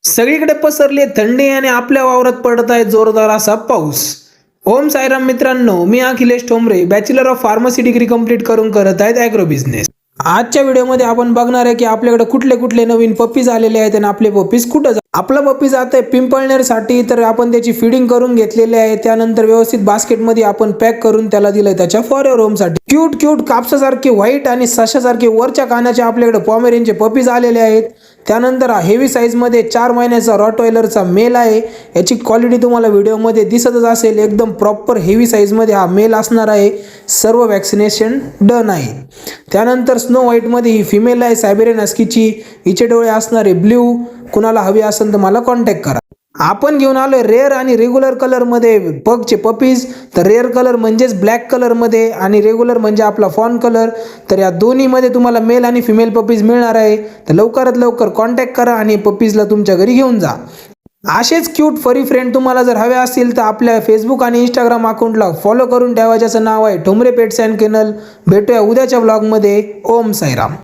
सगळीकडे पसरली आहे थंडी आणि आपल्या वावरात पडत आहे जोरदार असा पाऊस. ओम साईराम मित्रांनो, मी Akhilesh Thombare bachelor of pharmacy degree complete करून करत आहेत ॲग्रो बिझनेस. आजच्या व्हिडिओमध्ये आपण बघणार आहे की आपल्याकडे कुठले कुठले नवीन पप्पीज आलेले आहेत आणि आपले पप्पीज कुठं आपला पप्पी जात आहे पिंपळनेरसाठी, तर आपण त्याची फीडिंग करून घेतलेली आहे. त्यानंतर व्यवस्थित बास्केटमध्ये आपण पॅक करून त्याला दिलंय त्याच्या फॉरेवर होमसाठी. क्यूट क्यूट कापसासारखे व्हाईट आणि सशासारखे वरच्या कानाचे आपल्याकडे पॉमेरियनचे पप्पीज आलेले आहेत. त्यानंतर हेवी साईजमध्ये 4 महिन्याचा रॉटवायलरचा मेल आहे. याची क्वालिटी तुम्हाला व्हिडिओमध्ये दिसतच असेल, एकदम प्रॉपर हेवी साईजमध्ये हा मेल असणार आहे. सर्व वॅक्सिनेशन डन आहे. त्यानंतर स्नो व्हाईटमध्ये ही फिमेल आहे, सायबेरियन हस्कीची. हिचे डोळे असणारे ब्ल्यू. कुणाला हवी असेल तर मला कॉन्टॅक्ट करा. आपण घेऊन आलोय रेअर आणि रेग्युलर कलरमध्ये पगचे पपीज. तर रेअर कलर म्हणजेच ब्लॅक कलरमध्ये आणि रेग्युलर म्हणजे आपला फॉन कलर. तर या दोन्हीमध्ये तुम्हाला मेल आणि फिमेल पपीज मिळणार आहे. तर लवकरात लवकर कॉन्टॅक्ट करा आणि पपीजला तुमच्या घरी घेऊन जा. असेच क्यूट फरी फ्रेंड तुम्हाला जर हवे असतील तर आपल्या फेसबुक आणि इंस्टाग्राम अकाउंटला फॉलो करून ठेवा, ज्याचं नाव आहे ठोंबरे पेट्स अँड केनल. भेटूया उद्याच्या व्लॉगमध्ये. ओम साईराम.